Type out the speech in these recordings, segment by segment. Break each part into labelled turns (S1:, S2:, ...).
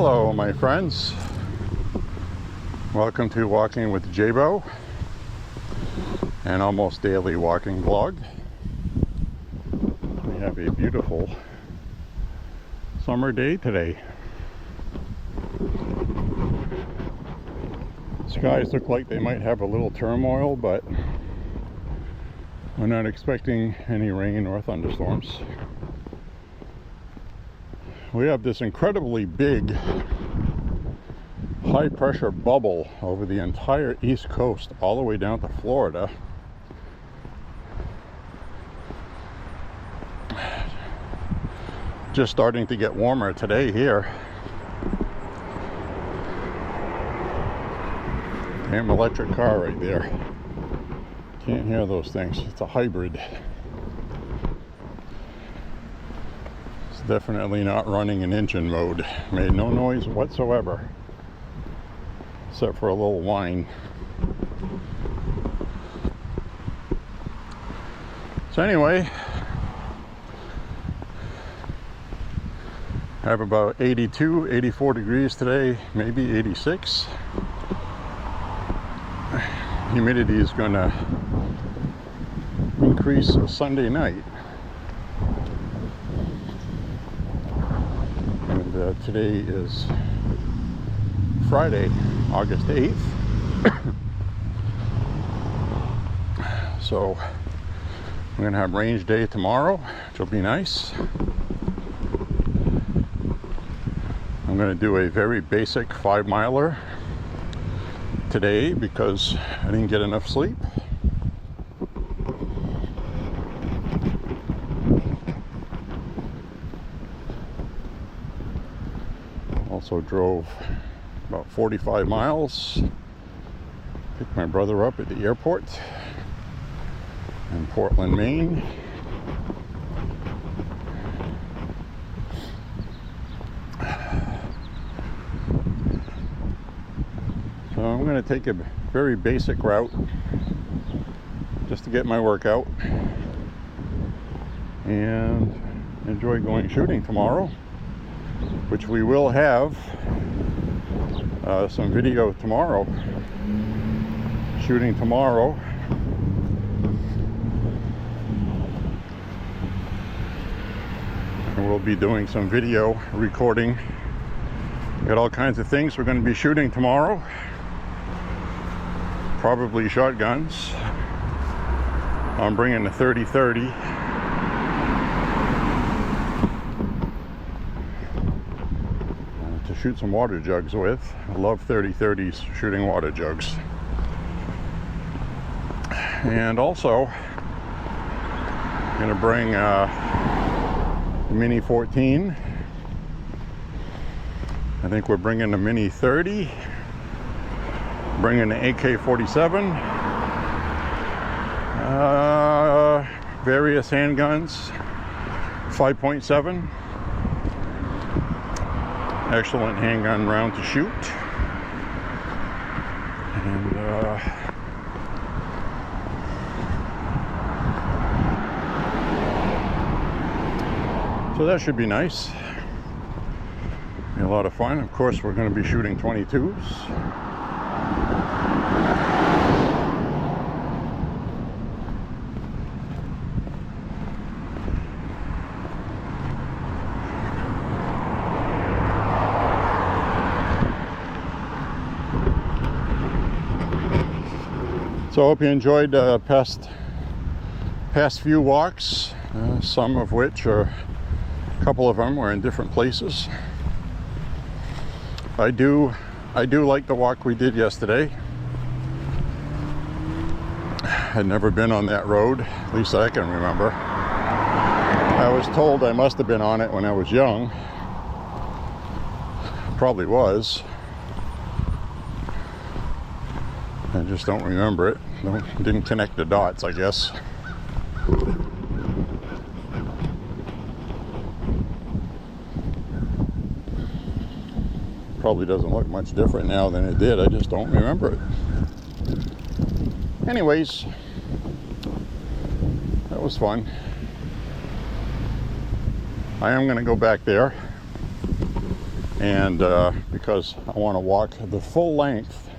S1: Hello my friends, welcome to Walking with J.Beau, an almost daily walking vlog. We have a beautiful summer day today. Skies look like they might have a little turmoil, but we're not expecting any rain or thunderstorms. We have this incredibly big high pressure bubble over the entire East Coast all the way down to Florida. Just starting to get warmer today here. Damn electric car right there. Can't hear those things. It's a hybrid. It's definitely not running in engine mode. Made no noise whatsoever, except for a little whine. So anyway, I have about 82, 84 degrees today, maybe 86. Humidity is going to increase Sunday night. And today is Friday, August 8th. So we're going to have range day tomorrow, which will be nice. I'm going to do a very basic 5-miler today because I didn't get enough sleep. Also drove about 45 miles, picked my brother up at the airport in Portland, Maine. So I'm going to take a very basic route just to get my workout and enjoy going shooting tomorrow, which we will have some video tomorrow. Shooting tomorrow. And we'll be doing some video recording. Got all kinds of things we're going to be shooting tomorrow. Probably shotguns. I'm bringing the 30-30. To shoot some water jugs with. I love 30-30s shooting water jugs. And also, I'm going to bring the Mini 14. I think we're bringing the Mini 30. Bringing the AK-47. Various handguns. 5.7. Excellent handgun round to shoot. And so that should be nice. Be a lot of fun. Of course, we're going to be shooting 22s. So I hope you enjoyed past few walks, some of which, or a couple of them, were in different places. I do like the walk we did yesterday. I'd never been on that road, at least I can remember. I was told I must have been on it when I was young. Probably was. I just don't remember it. Didn't connect the dots, I guess. Probably doesn't look much different now than it did. I just don't remember it. Anyways, that was fun. I am going to go back there and because I want to walk the full length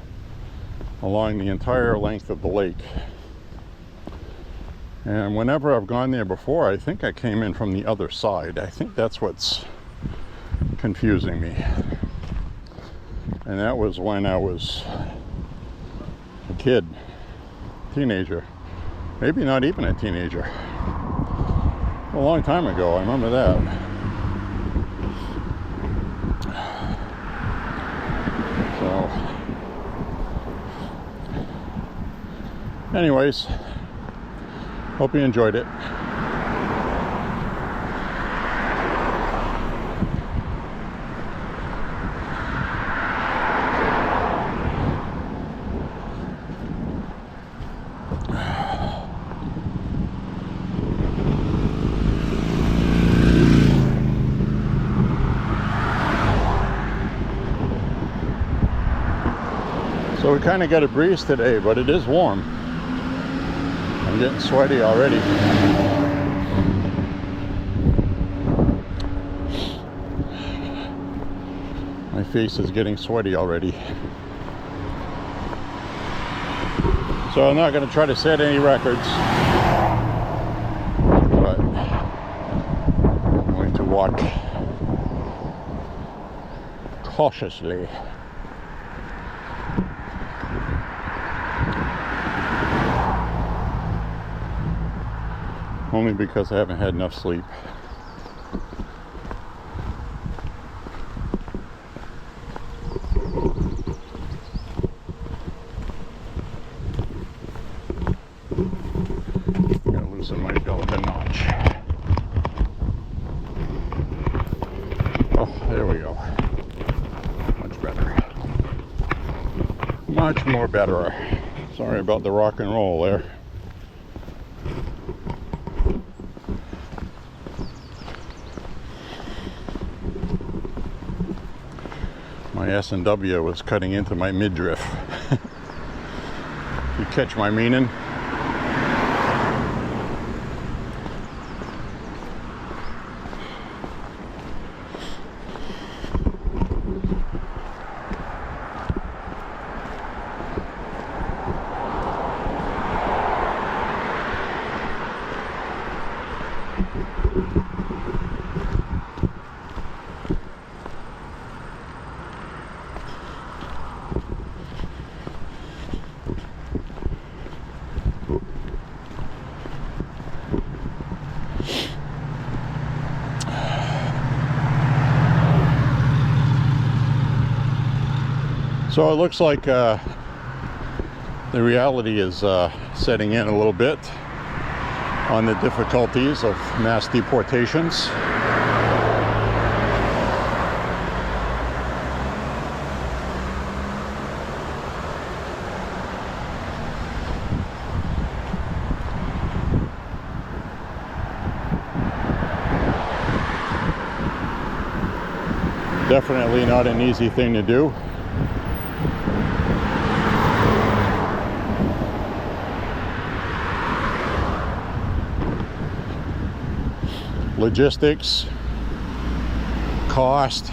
S1: along the entire length of the lake. And whenever I've gone there before, I think I came in from the other side. I think that's what's confusing me. And that was when I was a kid, teenager, maybe not even a teenager. A long time ago, I remember that. So, anyways, hope you enjoyed it. So we kind of got a breeze today, but it is warm. I'm getting sweaty already. My face is getting sweaty already. So I'm not going to try to set any records, but I'm going to walk cautiously. Only because I haven't had enough sleep. I'm gonna loosen my belt a notch. Oh, there we go. Much better. Much more better. Sorry about the rock and roll there. My S&W was cutting into my midriff. You catch my meaning? So it looks like the reality is setting in a little bit on the difficulties of mass deportations. Definitely not an easy thing to do. Logistics, cost.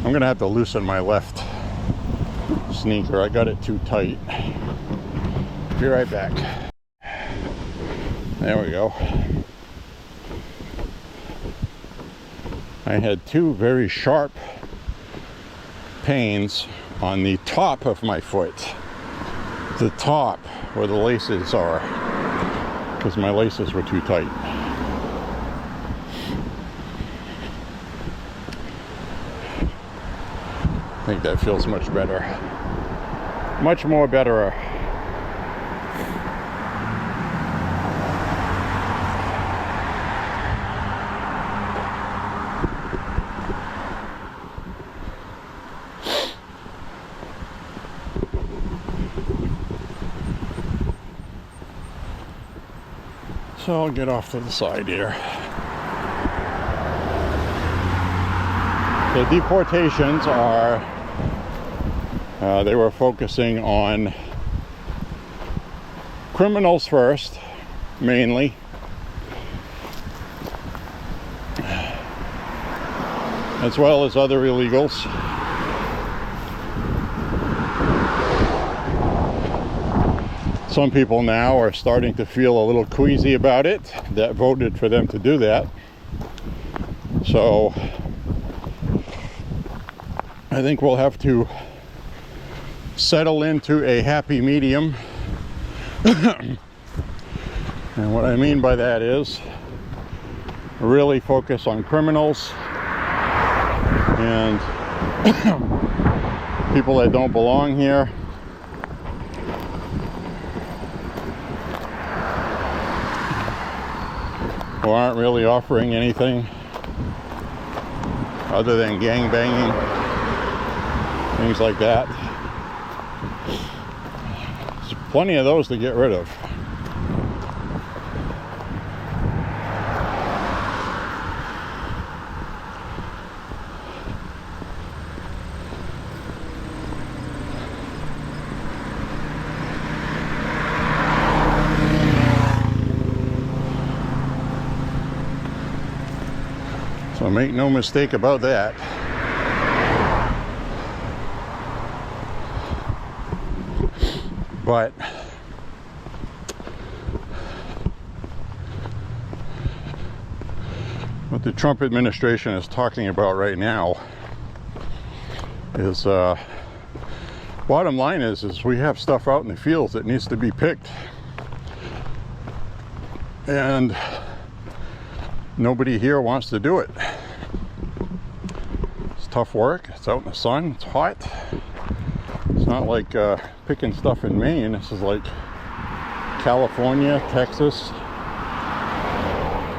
S1: I'm gonna have to loosen my left sneaker. I got it too tight. Be right back. There we go. I had two very sharp pains on the top of my foot. The top where the laces are, because my laces were too tight. I think that feels much better. Much more better. So I'll get off to the side here. The deportations are, they were focusing on criminals first, mainly. as well as other illegals. Some people now are starting to feel a little queasy about it, that voted for them to do that. So I think we'll have to settle into a happy medium. And what I mean by that is really focus on criminals and people that don't belong here. Who aren't really offering anything other than gang banging, things like that. There's plenty of those to get rid of. So make no mistake about that. But what the Trump administration is talking about right now is bottom line is we have stuff out in the fields that needs to be picked, and nobody here wants to do it. It's tough work. It's out in the sun. It's hot. It's not like picking stuff in Maine. This is like California, Texas,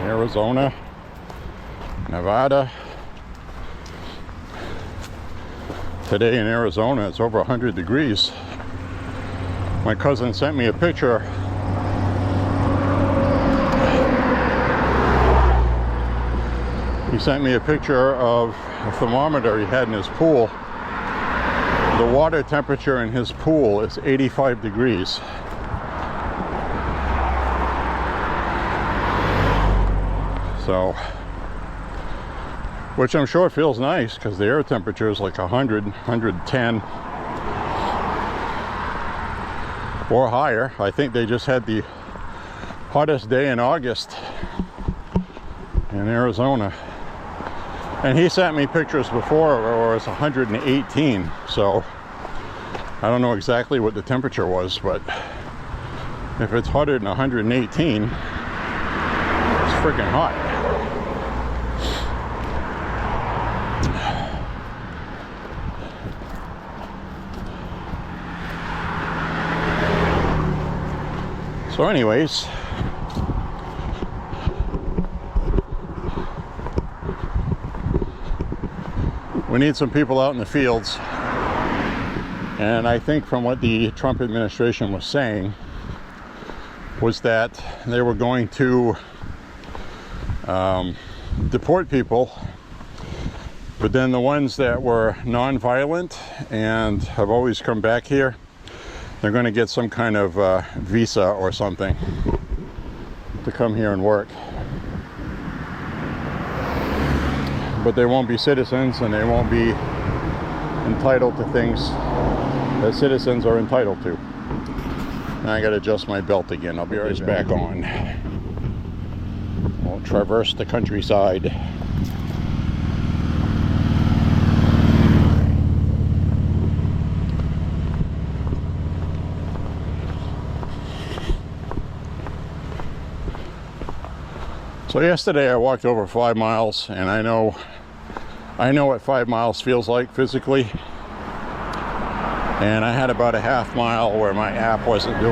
S1: Arizona, Nevada. Today in Arizona, it's over 100 degrees. My cousin sent me a picture. He sent me a picture of a thermometer he had in his pool. The water temperature in his pool is 85 degrees. So, which I'm sure feels nice because the air temperature is like 100, 110 or higher. I think they just had the hottest day in August in Arizona. And he sent me pictures before where it was 118, so I don't know exactly what the temperature was, but if it's hotter than 118, it's freaking hot. So anyways, we need some people out in the fields, and I think from what the Trump administration was saying was that they were going to deport people, but then the ones that were non-violent and have always come back here, they're going to get some kind of visa or something to come here and work. But they won't be citizens, and they won't be entitled to things that citizens are entitled to. Now I gotta adjust my belt again. I'll be right back on. We'll traverse the countryside. So yesterday I walked over 5 miles, and I know what 5 miles feels like physically. And I had about a half mile where my app wasn't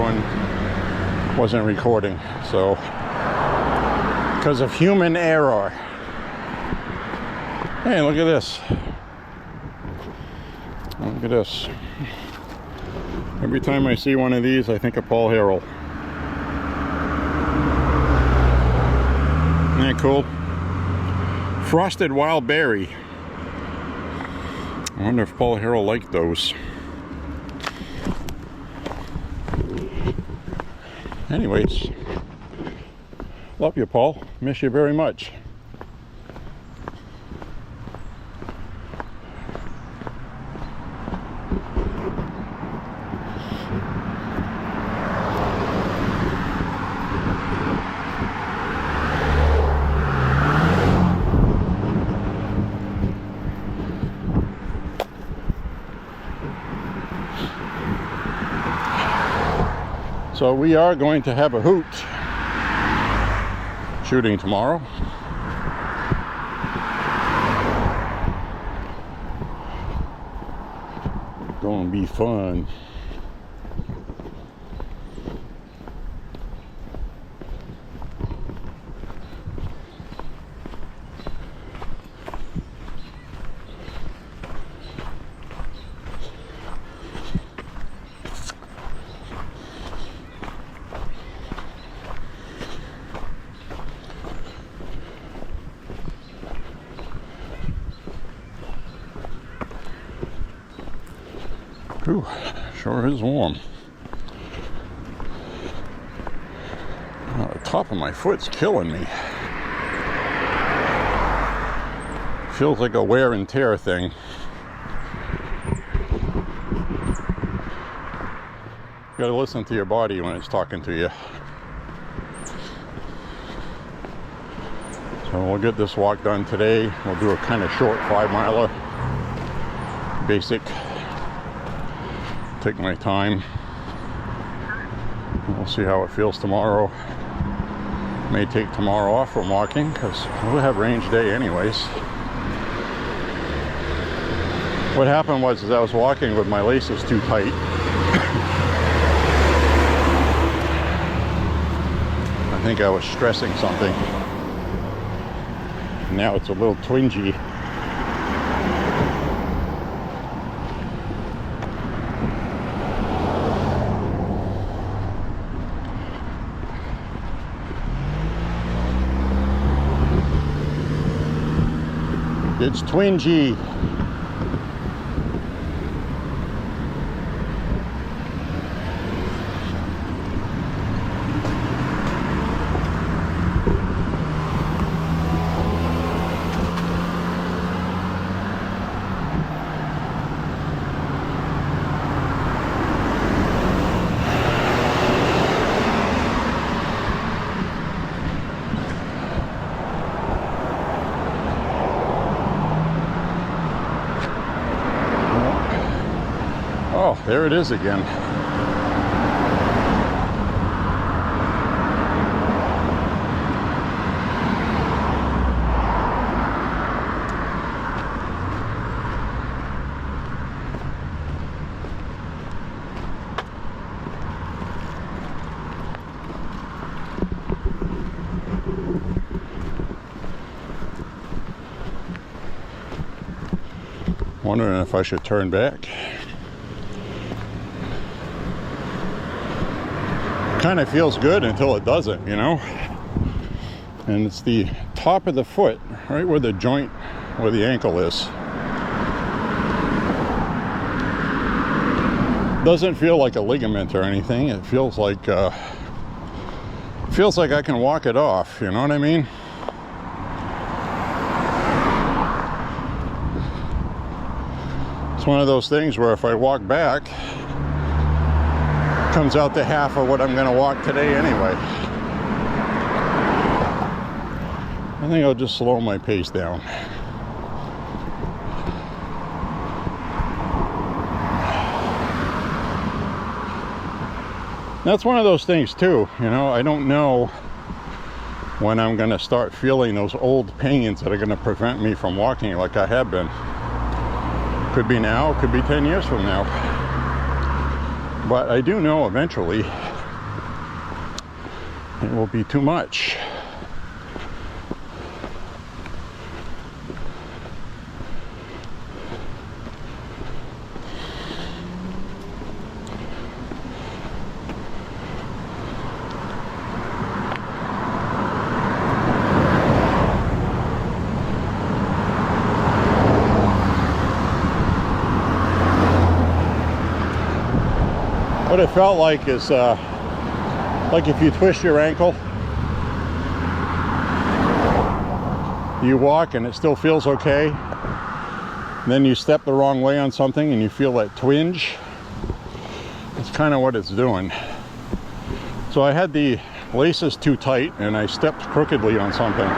S1: recording. So because of human error. Hey, look at this. Look at this. Every time I see one of these, I think of Paul Harrell. Isn't that cool? Frosted wild berry. I wonder if Paul Harrell liked those. Anyways, love you, Paul. Miss you very much. So we are going to have a hoot shooting tomorrow. Gonna be fun. Whew, sure is warm. Oh, the top of my foot's killing me. Feels like a wear and tear thing. You gotta listen to your body when it's talking to you. So we'll get this walk done today. We'll do a kind of short 5-miler. Basic. Take my time. We'll see how it feels tomorrow. May take tomorrow off from walking because we'll have range day anyways. What happened was I was walking with my laces too tight. I think I was stressing something. Now it's a little twingy. It's twingy. Oh, there it is again. Wondering if I should turn back. Kind of feels good until it doesn't, you know. And it's the top of the foot, right where the joint, where the ankle is. Doesn't feel like a ligament or anything. It feels like I can walk it off. You know what I mean? It's one of those things where if I walk back, comes out to half of what I'm going to walk today anyway. I think I'll just slow my pace down. That's one of those things too, you know, I don't know when I'm going to start feeling those old pains that are going to prevent me from walking like I have been. Could be now, could be 10 years from now. But I do know eventually it will be too much. What it felt like is like if you twist your ankle, you walk and it still feels okay, then you step the wrong way on something and you feel that twinge. It's kind of what it's doing. So I had the laces too tight and I stepped crookedly on something.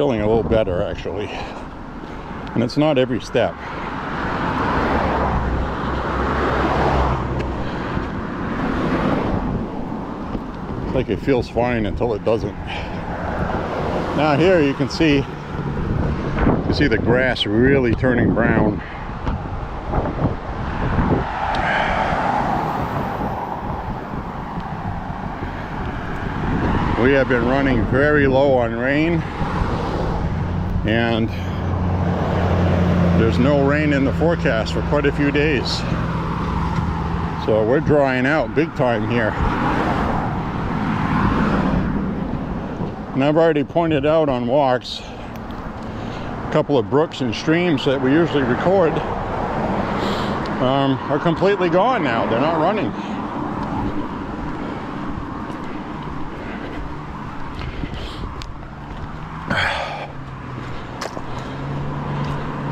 S1: feeling a little better actually. And it's not every step. It's like it feels fine until it doesn't. Now here you can see the grass really turning brown. We have been running very low on rain, and there's no rain in the forecast for quite a few days. So we're drying out big time here. And I've already pointed out on walks a couple of brooks and streams that we usually record are completely gone now. They're not running.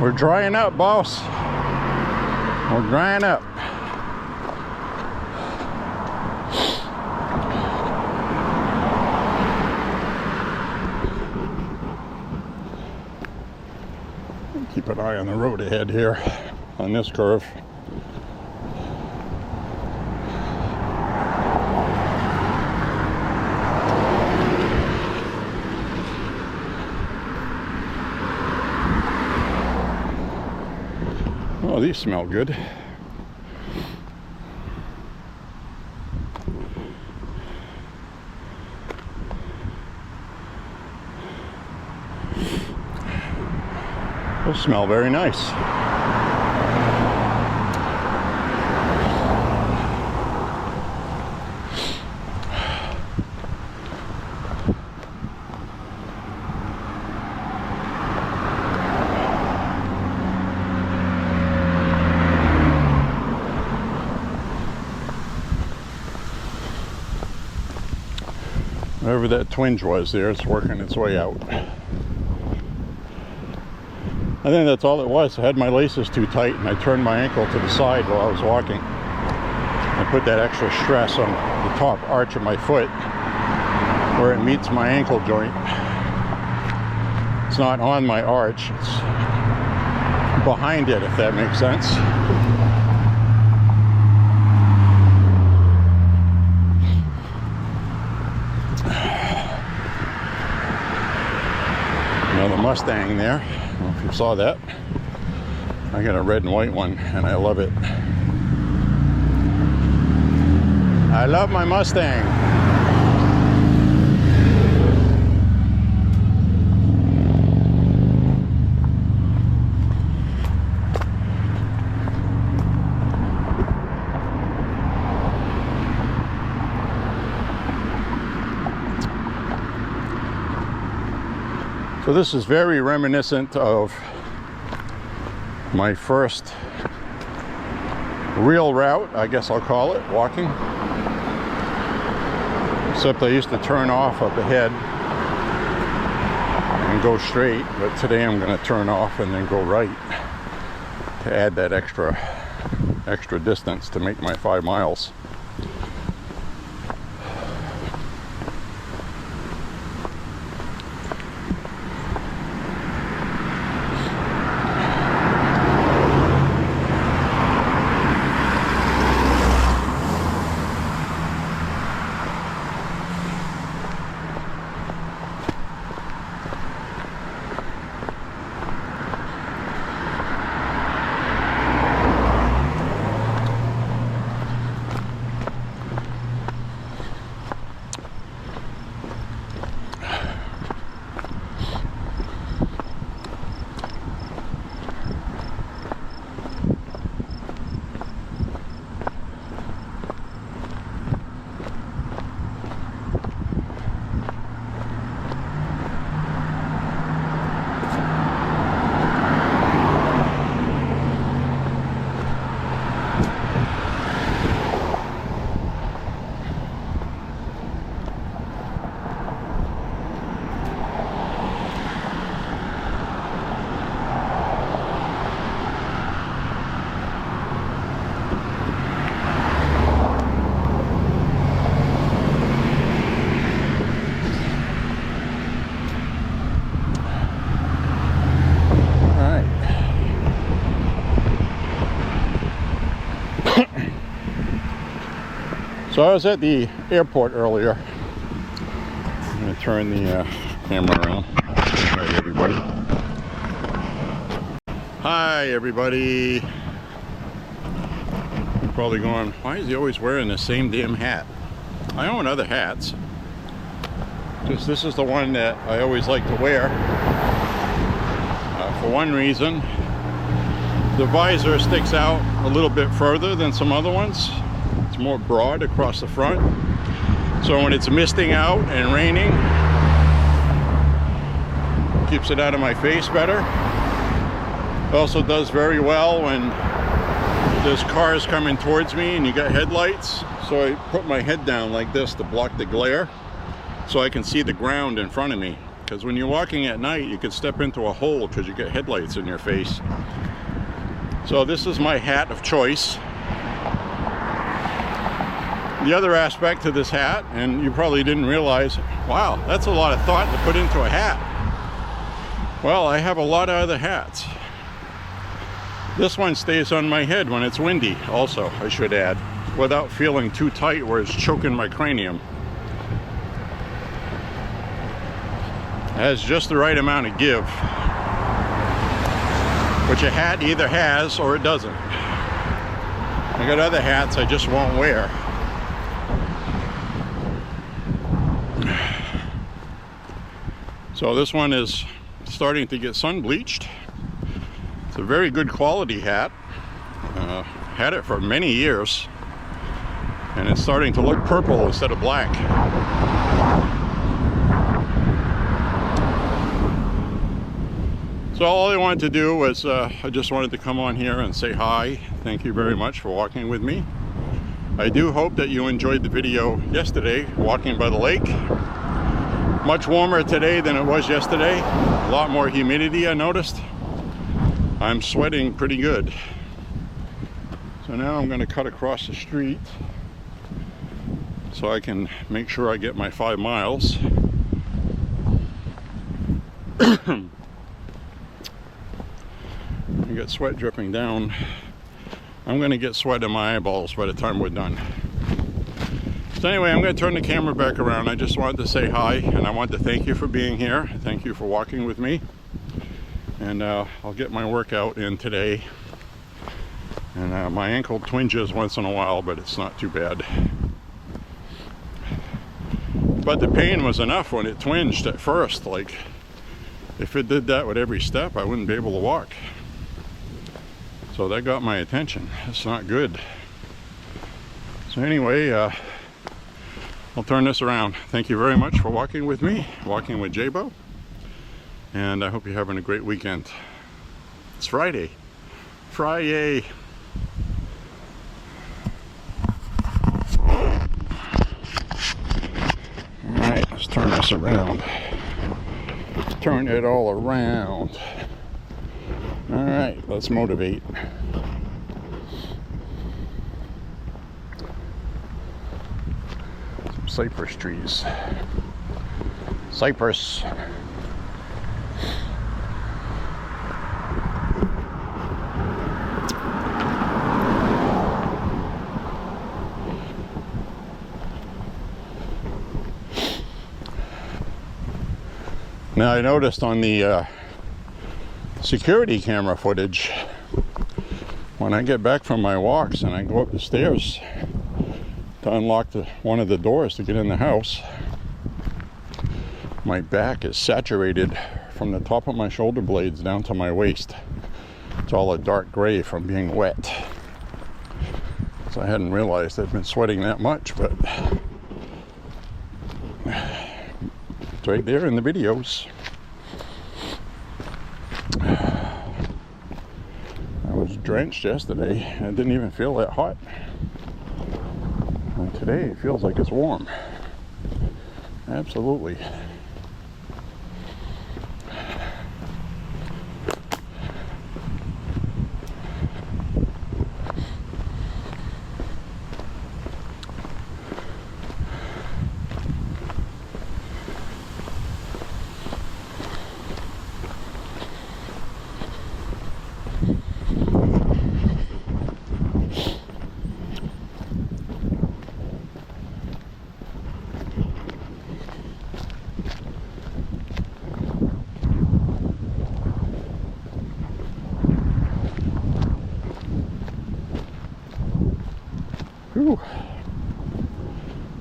S1: We're drying up, boss. We're drying up. Keep an eye on the road ahead here on this curve. Oh, these smell good. Those smell very nice. Whatever that twinge was there, it's working its way out. I think that's all it was. I had my laces too tight and I turned my ankle to the side while I was walking. I put that extra stress on the top arch of my foot where it meets my ankle joint. It's not on my arch, it's behind it, if that makes sense. Another Mustang there. I don't know if you saw that. I got a red and white one and I love it. I love my Mustang. So this is very reminiscent of my first real route, I guess I'll call it, walking. Except I used to turn off up ahead and go straight, but today I'm going to turn off and then go right to add that extra distance to make my 5 miles. So I was at the airport earlier. I'm going to turn the camera around. Hi everybody. Hi everybody. You're probably going, why is he always wearing the same damn hat? I own other hats. Just this is the one that I always like to wear. For one reason, the visor sticks out a little bit further than some other ones. It's more broad across the front. So when it's misting out and raining, it keeps it out of my face better. It also does very well when there's cars coming towards me and you got headlights. So I put my head down like this to block the glare so I can see the ground in front of me. Because when you're walking at night, you could step into a hole because you get headlights in your face. So this is my hat of choice. The other aspect to this hat, and you probably didn't realize, wow, that's a lot of thought to put into a hat. Well, I have a lot of other hats. This one stays on my head when it's windy, also, I should add, without feeling too tight where it's choking my cranium. It has just the right amount of give, which a hat either has or it doesn't. I got other hats I just won't wear. So this one is starting to get sun bleached. It's a very good quality hat. Had it for many years, and it's starting to look purple instead of black. So all I wanted to do was, I just wanted to come on here and say hi. Thank you very much for walking with me. I do hope that you enjoyed the video yesterday, walking by the lake. Much warmer today than it was yesterday. A lot more humidity, I noticed. I'm sweating pretty good. So now I'm going to cut across the street so I can make sure I get my 5 miles. I got sweat dripping down. I'm going to get sweat in my eyeballs by the time we're done. So anyway, I'm going to turn the camera back around. I just wanted to say hi, and I want to thank you for being here. Thank you for walking with me. And I'll get my workout in today. And my ankle twinges once in a while, but it's not too bad. But the pain was enough when it twinged at first. Like, if it did that with every step, I wouldn't be able to walk. So that got my attention. It's not good. So anyway, I'll turn this around. Thank you very much for walking with me, walking with J.Beau. And I hope you're having a great weekend. It's Friday. Friday. Alright, let's turn this around. Turn it all around. Alright, let's motivate. Some cypress trees. Cypress. Now I noticed on the security camera footage, when I get back from my walks and I go up the stairs to unlock one of the doors to get in the house, my back is saturated from the top of my shoulder blades down to my waist. It's all a dark gray from being wet. So I hadn't realized I'd been sweating that much, but it's right there in the videos. I was drenched yesterday and it didn't even feel that hot. And today it feels like it's warm. Absolutely. Whew.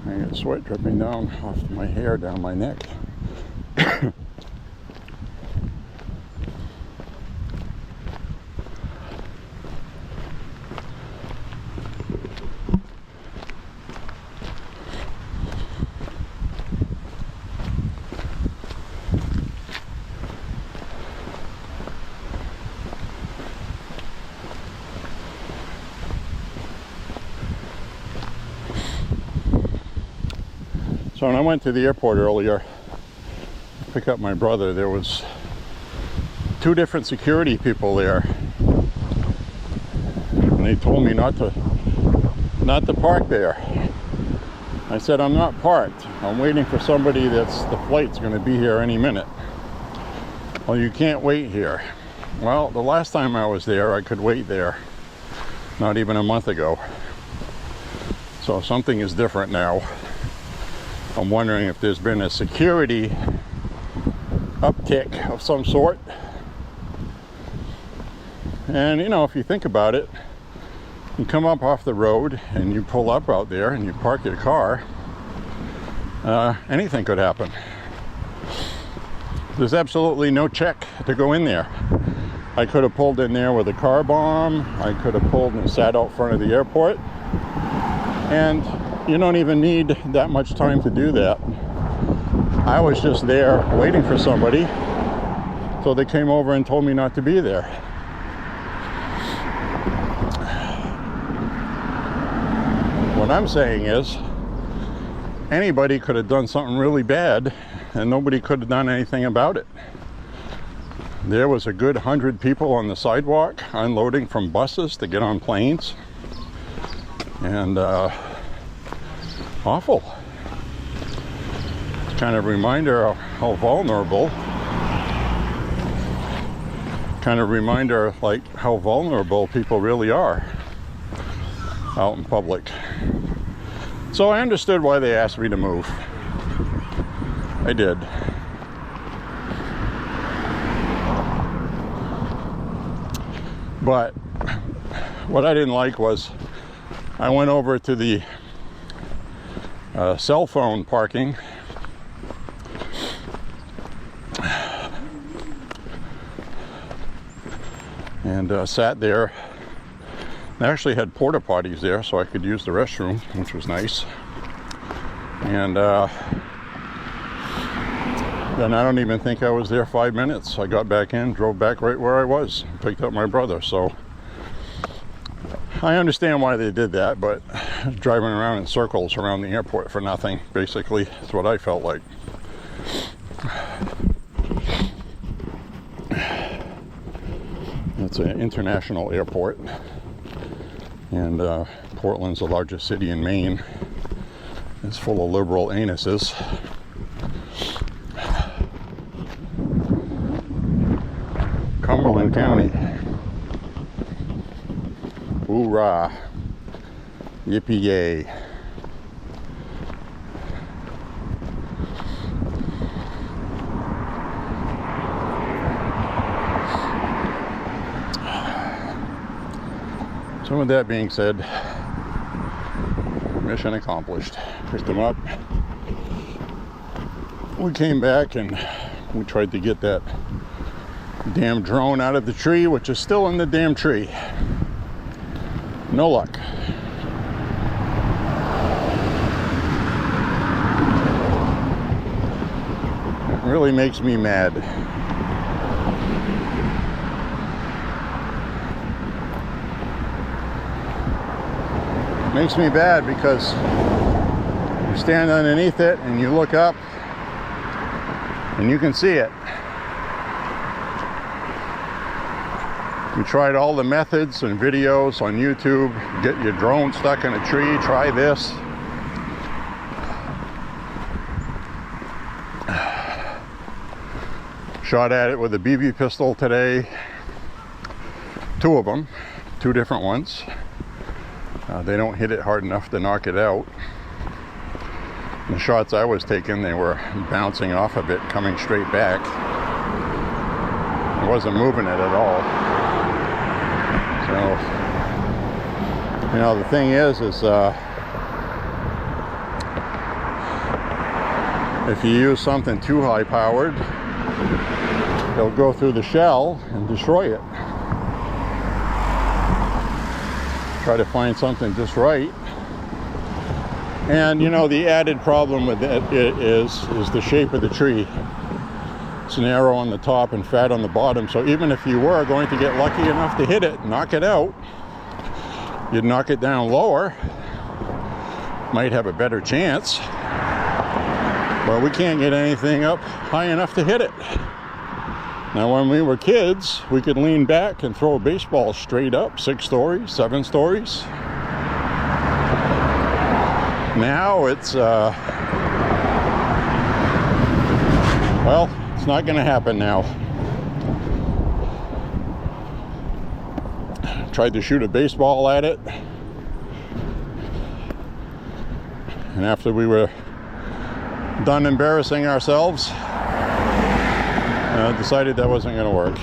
S1: I got sweat dripping down off my hair down my neck. So when I went to the airport earlier to pick up my brother, there was 2 different security people there, and they told me not to park there. I said, I'm not parked. I'm waiting for somebody the flight's going to be here any minute. Well, you can't wait here. Well, the last time I was there, I could wait there, not even a month ago. So something is different now. I'm wondering if there's been a security uptick of some sort. And you know, if you think about it, you come up off the road and you pull up out there and you park your car, anything could happen. There's absolutely no check to go in there. I could have pulled in there with a car bomb. I could have pulled and sat out front of the airport. And you don't even need that much time to do that. I was just there waiting for somebody, so they came over and told me not to be there. What I'm saying is, anybody could have done something really bad and nobody could have done anything about it. There was a good 100 people on the sidewalk unloading from buses to get on planes. And awful. It's kind of a reminder of how vulnerable, like how vulnerable people really are out in public. So I understood why they asked me to move. I did. But what I didn't like was I went over to the cell phone parking and sat there. They actually had porta potties there so I could use the restroom, which was nice. And then I don't even think I was there 5 minutes. I got back in, drove back right where I was, picked up my brother. So I understand why they did that, but driving around in circles around the airport for nothing, basically, is what I felt like. It's an international airport, and Portland's the largest city in Maine. It's full of liberal anuses. Cumberland County. Hoorah. Yippee yay. So with that being said, mission accomplished. Picked them up. We came back and we tried to get that damn drone out of the tree, which is still in the damn tree. No luck. It really makes me mad. Makes me bad because you stand underneath it and you look up and you can see it. We tried all the methods and videos on YouTube. Get your drone stuck in a tree, try this. Shot at it with a BB pistol today. 2 of them, 2 different ones. They don't hit it hard enough to knock it out. The shots I was taking, they were bouncing off of it, coming straight back. I wasn't moving it at all. So, you know, the thing is If you use something too high powered, it'll go through the shell and destroy it. Try to find something just right. And you know, the added problem with it is the shape of the tree. It's narrow on the top and fat on the bottom, so even if you were going to get lucky enough to hit it, knock it out, you'd knock it down lower, might have a better chance, but we can't get anything up high enough to hit it. Now when we were kids, we could lean back and throw a baseball straight up, 6 stories, 7 stories. Now it's, well, it's not going to happen now. Tried to shoot a baseball at it, and after we were done embarrassing ourselves, decided that wasn't going to work.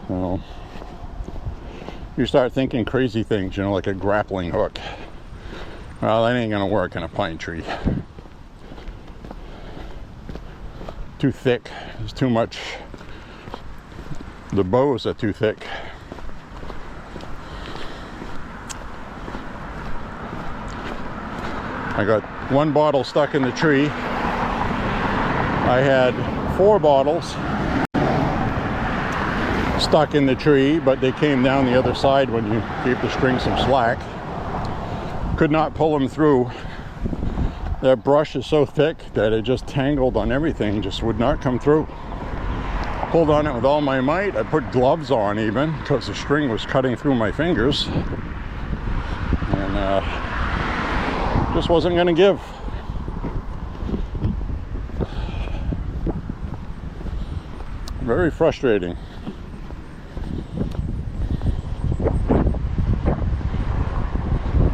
S1: So, you start thinking crazy things, you know, like a grappling hook. Well, that ain't going to work in a pine tree. Too thick. There's too much. The bows are too thick. I got 1 bottle stuck in the tree. I had 4 bottles stuck in the tree, but they came down the other side when you gave the string some slack. Could not pull them through. That brush is so thick that it just tangled on everything, just would not come through. Pulled on it with all my might. I put gloves on even, because the string was cutting through my fingers. And just wasn't going to give. Very frustrating.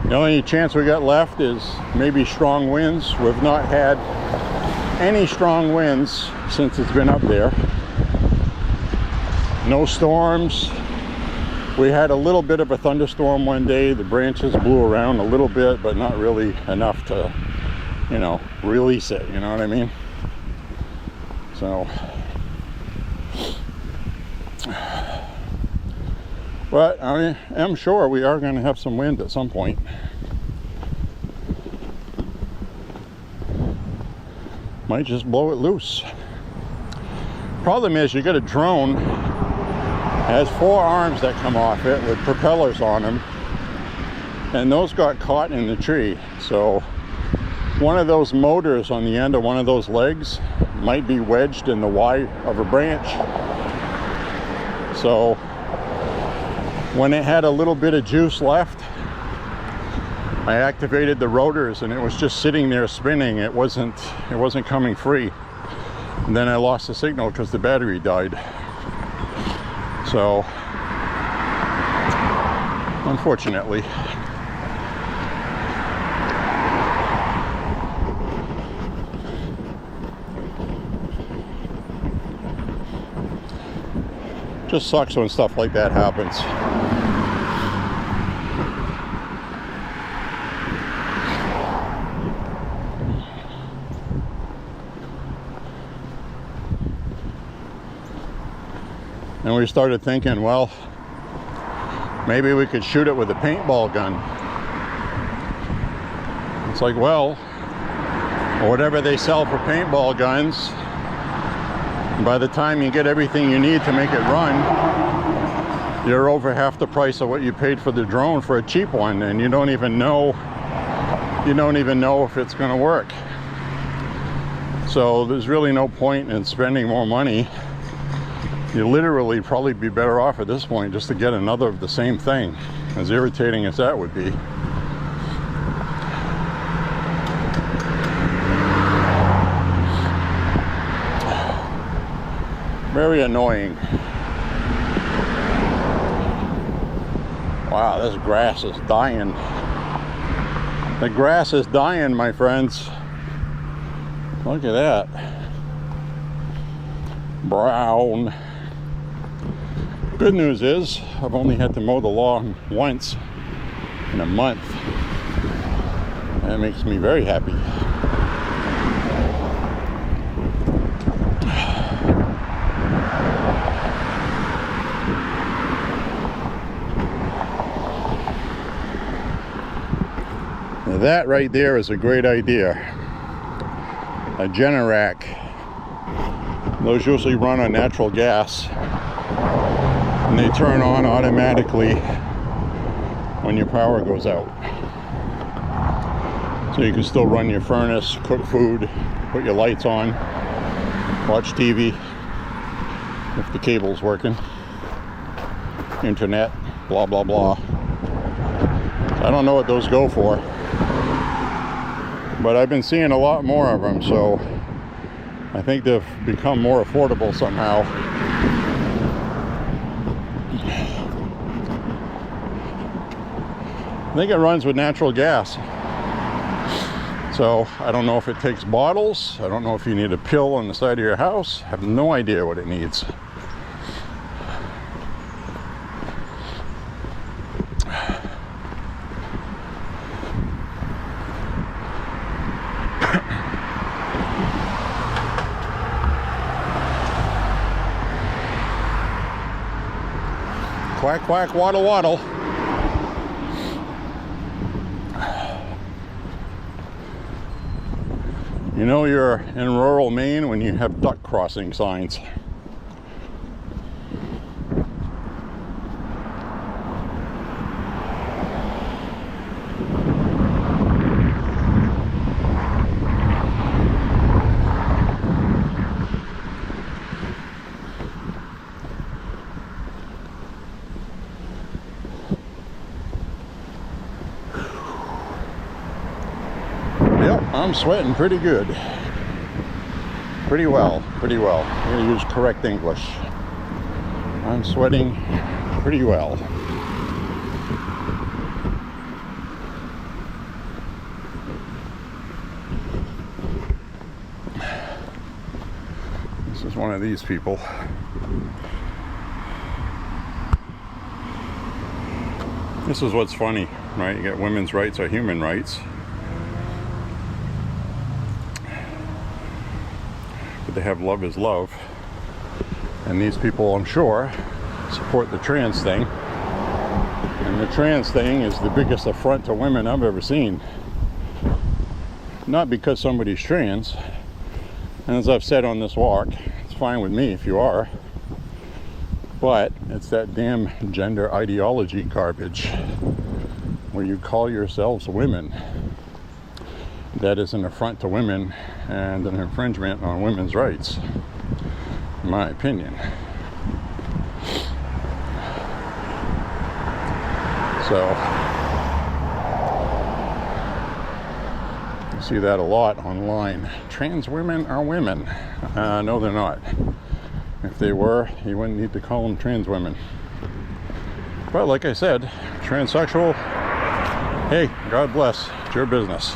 S1: The only chance we got left is maybe strong winds. We've not had any strong winds since it's been up there. No storms. We had a little bit of a thunderstorm one day. The branches blew around a little bit, but not really enough to, you know, release it, you know what I mean? So, but I am sure we are going to have some wind at some point. Might just blow it loose. Problem is, you got a drone. It has 4 arms that come off it with propellers on them, and those got caught in the tree. So one of those motors on the end of one of those legs might be wedged in the Y of a branch. So when it had a little bit of juice left, I activated the rotors, and it was just sitting there spinning. It wasn't coming free. And then I lost the signal because the battery died. So, unfortunately. Just sucks when stuff like that happens. And we started thinking, well, maybe we could shoot it with a paintball gun. It's like, well, whatever they sell for paintball guns, by the time you get everything you need to make it run, you're over half the price of what you paid for the drone for a cheap one, and you don't even know if it's going to work. So there's really no point in spending more money. You'd literally probably be better off at this point just to get another of the same thing, as irritating as that would be. Very annoying. Wow, this grass is dying. The grass is dying, my friends. Look at that. Brown. Good news is, I've only had to mow the lawn once. in a month. That makes me very happy. Now that right there is a great idea. A Generac. Those usually run on natural gas, and they turn on automatically when your power goes out. So you can still run your furnace, cook food, put your lights on, watch TV if the cable's working, internet, blah blah blah. I don't know what those go for, but I've been seeing a lot more of them, so I think they've become more affordable somehow. I think it runs with natural gas. So I don't know if it takes bottles. I don't know if you need a pill on the side of your house. I have no idea what it needs. Quack, quack, waddle, waddle. You know you're in rural Maine when you have duck crossing signs. Yep, I'm sweating pretty good. Pretty well. I'm going to use correct English. I'm sweating pretty well. This is one of these people. This is what's funny, right? You got women's rights or human rights. They have love is love, and these people, I'm sure, support the trans thing, and the trans thing is the biggest affront to women I've ever seen. Not because somebody's trans, and as I've said on this walk, it's fine with me if you are, but it's that damn gender ideology garbage where you call yourselves women. That is an affront to women and an infringement on women's rights, in my opinion. So, you see that a lot online. Trans women are women. No, they're not. If they were, you wouldn't need to call them trans women. But like I said, transsexual, hey, God bless, it's your business.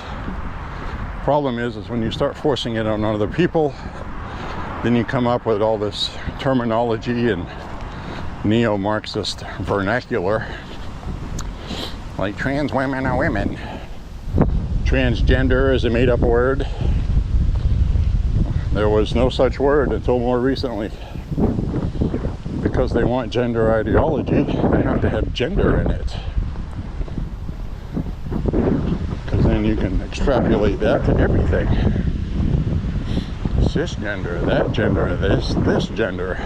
S1: Problem is when you start forcing it on other people, then you come up with all this terminology and neo-Marxist vernacular, like trans women are women. Transgender is a made-up word. There was no such word until more recently. Because they want gender ideology, they have to have gender in it. Then you can extrapolate that to everything. Cisgender, that gender, this gender.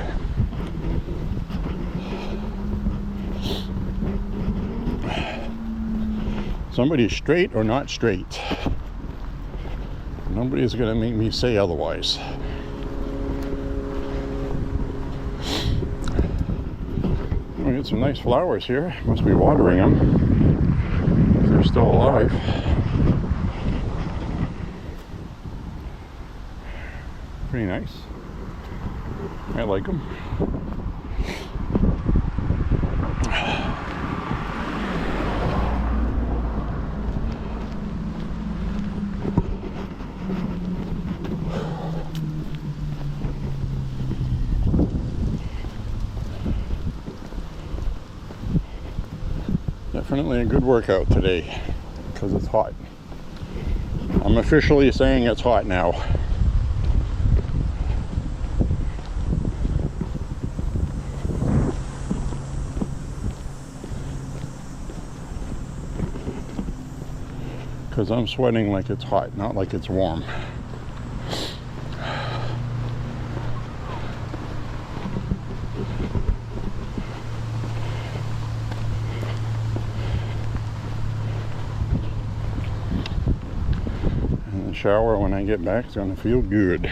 S1: Somebody's straight or not straight. Nobody's gonna make me say otherwise. We got some nice flowers here. Must be watering them. If they're still alive. Pretty nice. I like them. Definitely a good workout today because it's hot. I'm officially saying it's hot now. Because I'm sweating like it's hot, not like it's warm. And the shower when I get back is going to feel good.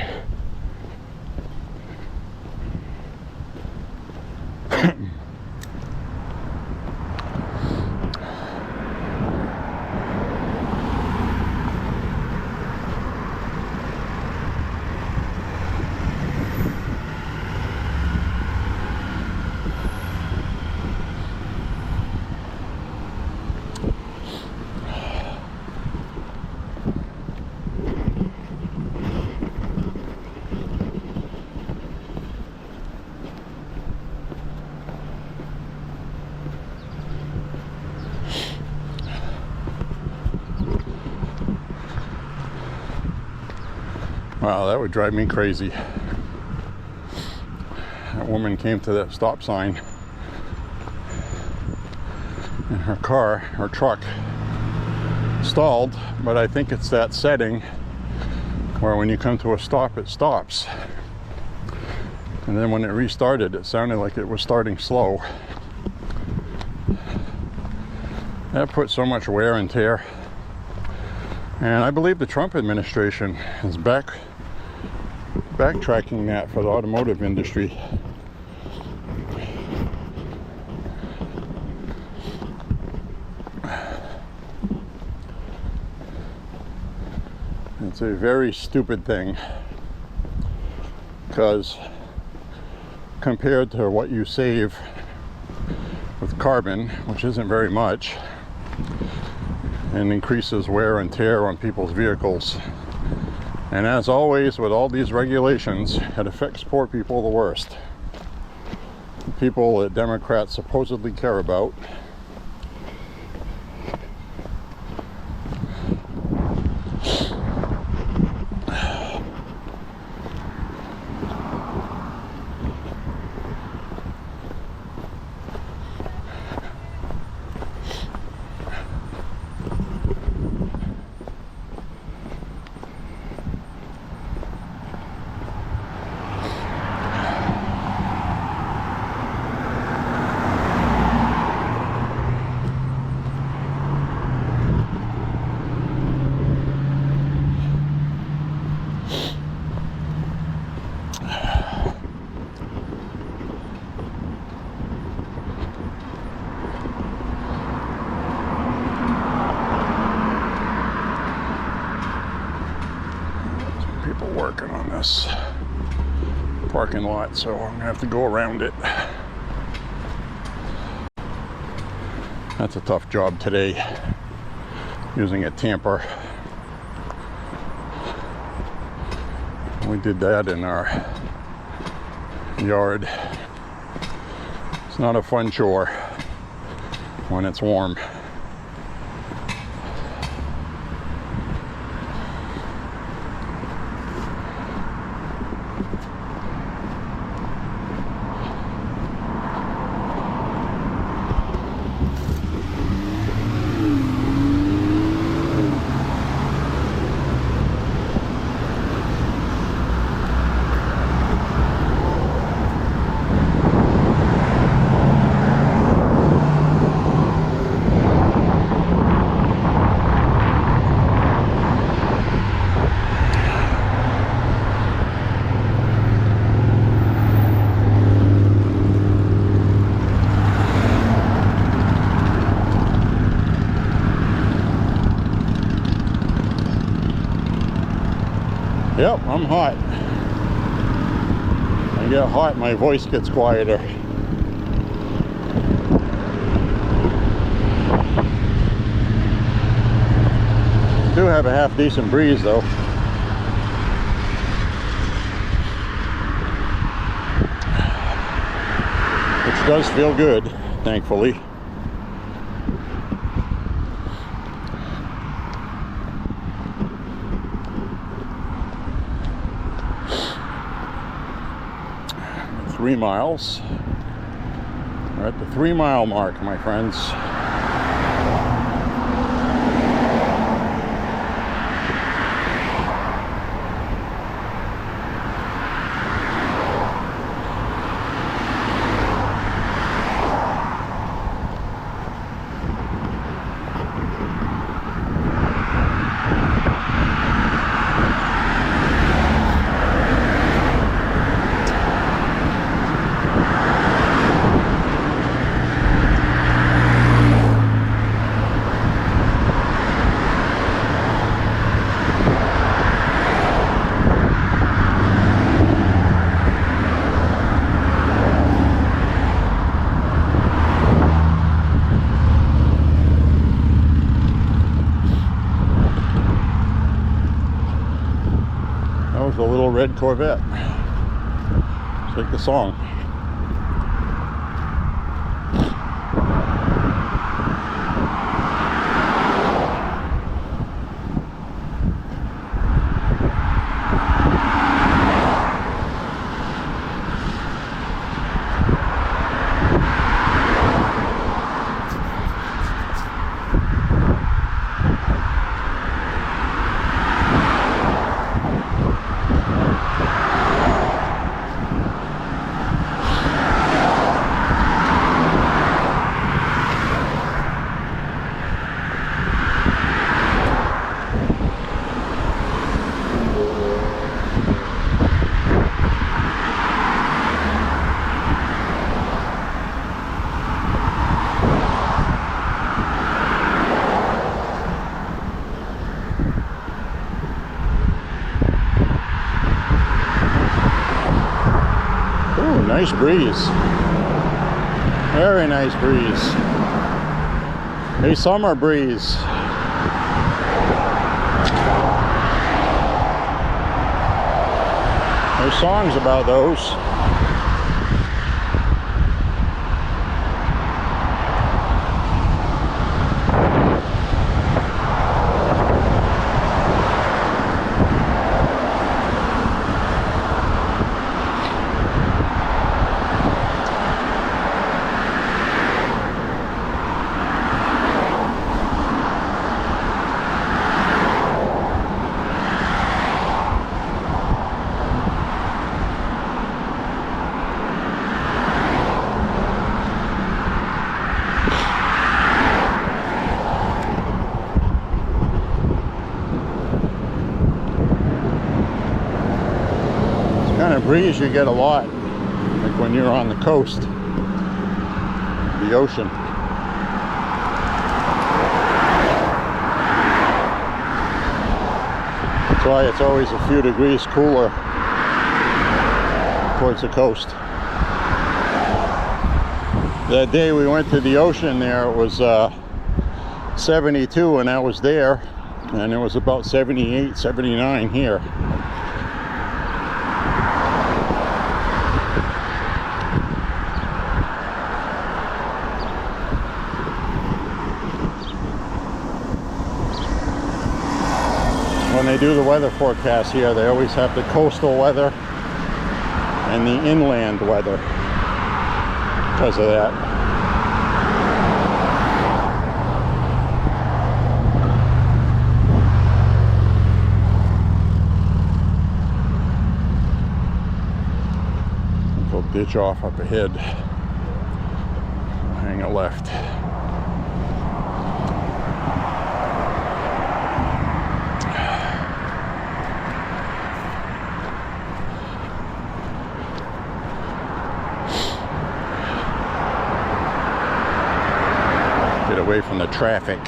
S1: Wow, that would drive me crazy. That woman came to that stop sign and her car, her truck, stalled, but I think it's that setting where when you come to a stop, it stops. And then when it restarted, it sounded like it was starting slow. That put so much wear and tear. And I believe the Trump administration is backtracking that for the automotive industry. It's a very stupid thing because compared to what you save with carbon, which isn't very much, and increases wear and tear on people's vehicles. And as always with all these regulations, it affects poor people the worst. The people that Democrats supposedly care about. Working on this parking lot, so I'm gonna have to go around it. That's a tough job today, using a tamper. We did that in our yard. It's not a fun chore when it's warm. Yep, I'm hot. I get hot, my voice gets quieter. Do have a half decent breeze though. Which does feel good, thankfully. 3 miles. We're at the 3 mile mark, my friends. A little red Corvette, just like the song. Nice breeze. Very nice breeze. A summer breeze. There's songs about those. Kind of breeze you get a lot, like when you're on the coast, the ocean. That's why it's always a few degrees cooler towards the coast. That day we went to the ocean there, it was 72 when I was there, and it was about 78, 79 here. When they do the weather forecast here, they always have the coastal weather and the inland weather because of that. Little ditch off up ahead. Hang a left. Away from the traffic.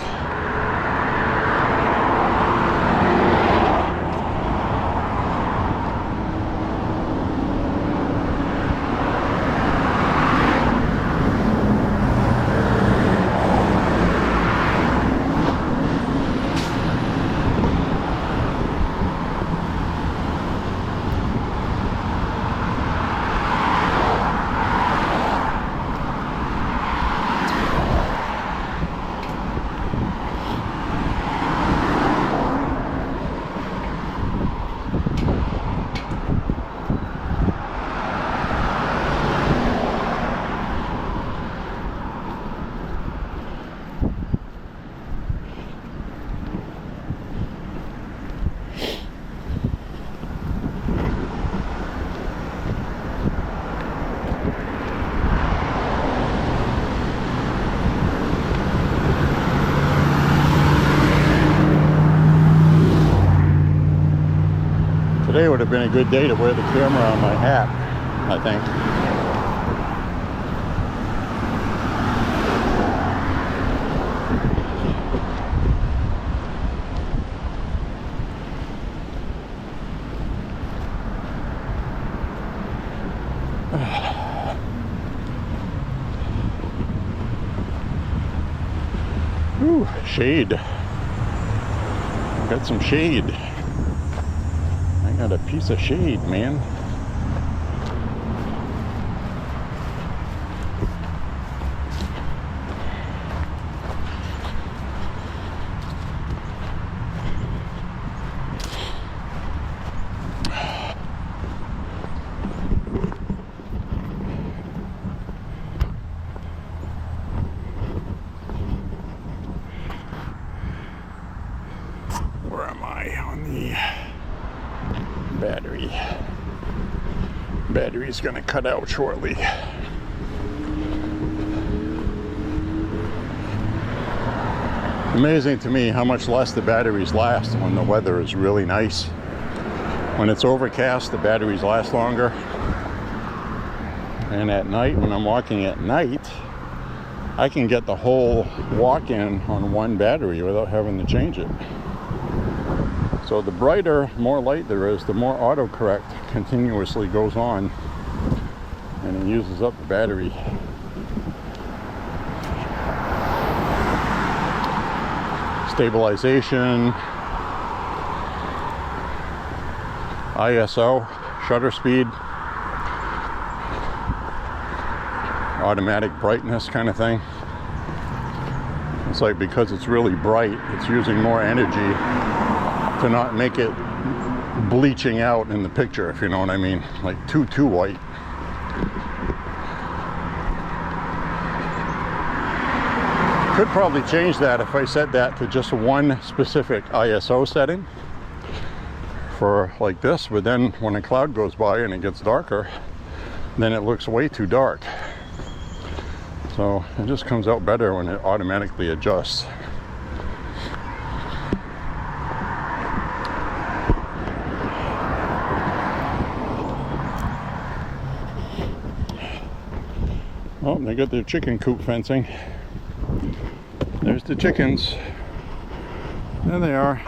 S1: would have been a good day to wear the camera on my hat, I think. Ooh, shade. Got some shade. I got a piece of shade, man. Battery's gonna cut out shortly. Amazing to me how much less the batteries last when the weather is really nice. When it's overcast, the batteries last longer. And at night, when I'm walking at night, I can get the whole walk-in on one battery without having to change it. So the brighter, more light there is, the more autocorrect continuously goes on and it uses up the battery. Stabilization, ISO, shutter speed, automatic brightness kind of thing. It's like because it's really bright, it's using more energy to not make it bleaching out in the picture, if you know what I mean, like too white. Could probably change that if I set that to just one specific ISO setting for like this, but then when a cloud goes by and it gets darker, then it looks way too dark. So it just comes out better when it automatically adjusts. Oh, they got their chicken coop fencing. There's the chickens. There they are.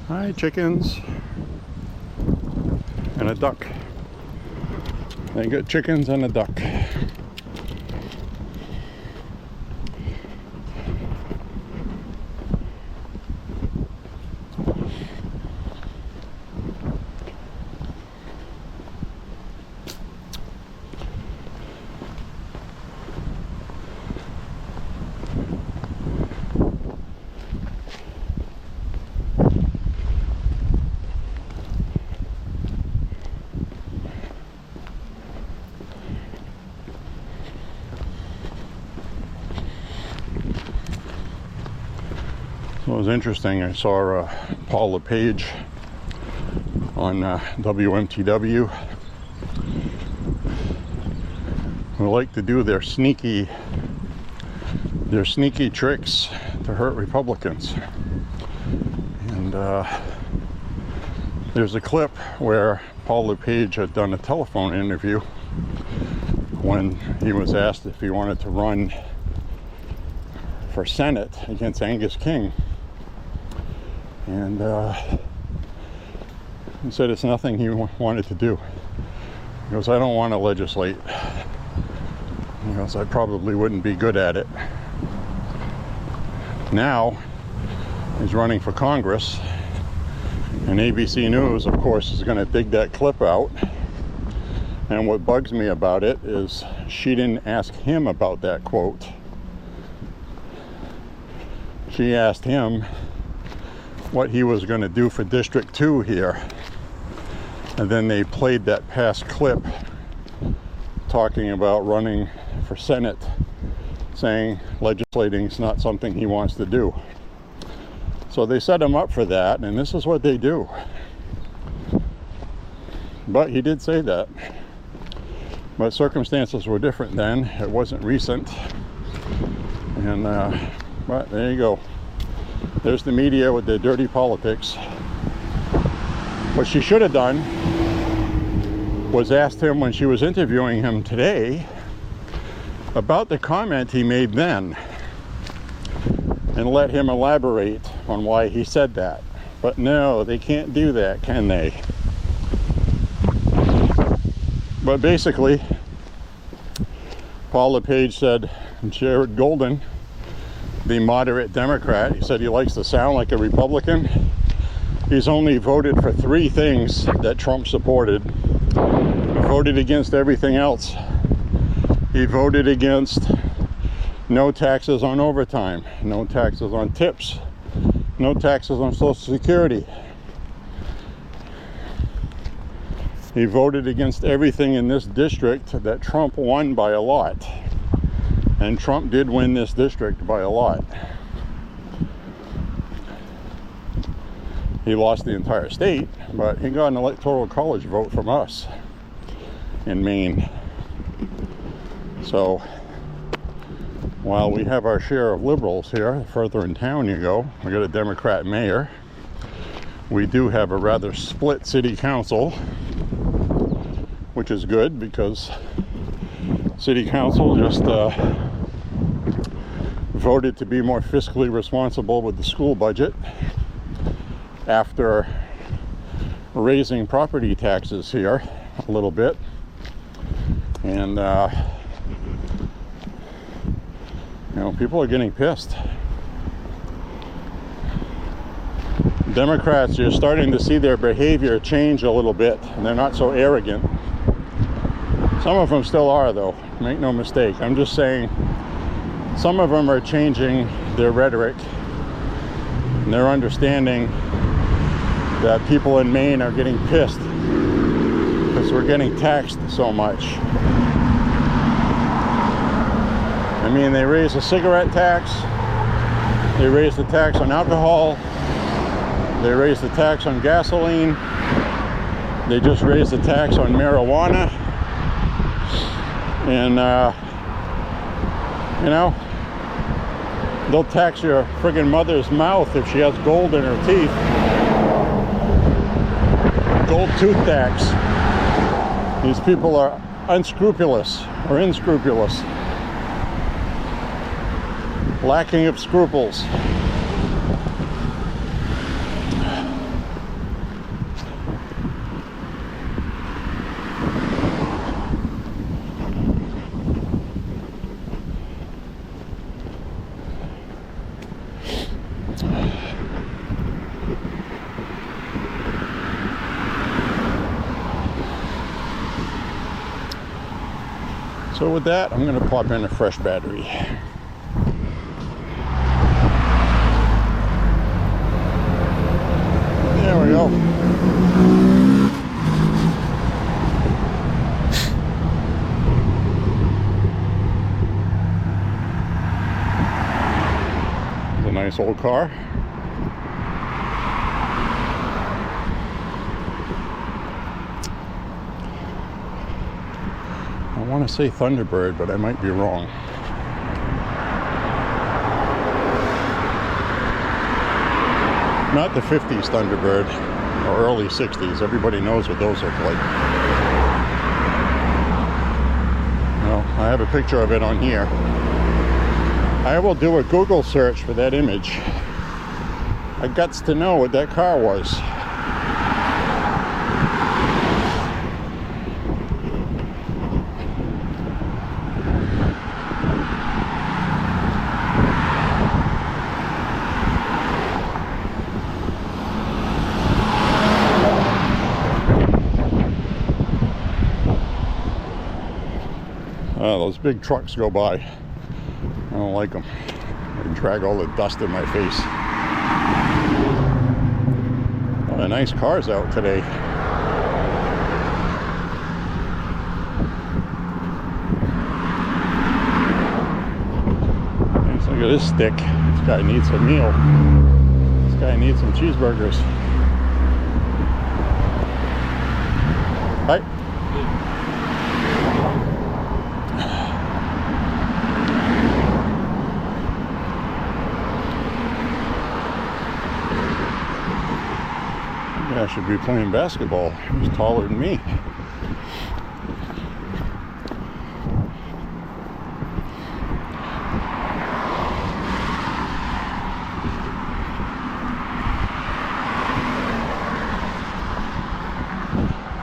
S1: Hi, chickens. And a duck. They got chickens and a duck. So it was interesting. I saw Paul LePage on WMTW, who like to do their sneaky tricks to hurt Republicans. And there's a clip where Paul LePage had done a telephone interview when he was asked if he wanted to run for Senate against Angus King. And he said it's nothing he wanted to do. He goes, I don't want to legislate. He goes, I probably wouldn't be good at it. Now, he's running for Congress, and ABC News, of course, is going to dig that clip out. And what bugs me about it is she didn't ask him about that quote. She asked him what he was going to do for District 2 here. And then they played that past clip talking about running for Senate, saying legislating is not something he wants to do. So they set him up for that, and this is what they do. But he did say that. But circumstances were different then. It wasn't recent. And but there you go. There's the media with their dirty politics. What she should have done was asked him when she was interviewing him today about the comment he made then, and let him elaborate on why he said that. But no, they can't do that, can they? But basically, Paul LePage said Jared Golden, the moderate Democrat, he said he likes to sound like a Republican. He's only voted for 3 things that Trump supported. He voted against everything else. He voted against no taxes on overtime, no taxes on tips, no taxes on Social Security. He voted against everything in this district that Trump won by a lot. And Trump did win this district by a lot. He lost the entire state, but he got an electoral college vote from us in Maine. So while we have our share of liberals here, the further in town you go, we got a Democrat mayor. We do have a rather split city council, which is good because city council just voted to be more fiscally responsible with the school budget after raising property taxes here a little bit. And you know, people are getting pissed. Democrats, you're starting to see their behavior change a little bit, and they're not so arrogant. Some of them still are, though, make no mistake. I'm just saying some of them are changing their rhetoric, and they're understanding that people in Maine are getting pissed because we're getting taxed so much. I mean, they raised the cigarette tax, they raised the tax on alcohol, they raised the tax on gasoline, they just raised the tax on marijuana, and you know, they'll tax your friggin' mother's mouth if she has gold in her teeth. Gold tooth tax. These people are unscrupulous or unscrupulous. Lacking of scruples. So with that, I'm going to pop in a fresh battery. There we go. It's a nice old car. I want to say Thunderbird, but I might be wrong. Not the 50s Thunderbird, or early 60s. Everybody knows what those look like. Well, I have a picture of it on here. I will do a Google search for that image. I guts to know what that car was. Those big trucks go by. I don't like them. They drag all the dust in my face. A lot of nice cars out today. Let's look at this stick. This guy needs a meal. This guy needs some cheeseburgers. Hi. I should be playing basketball. He's taller than me.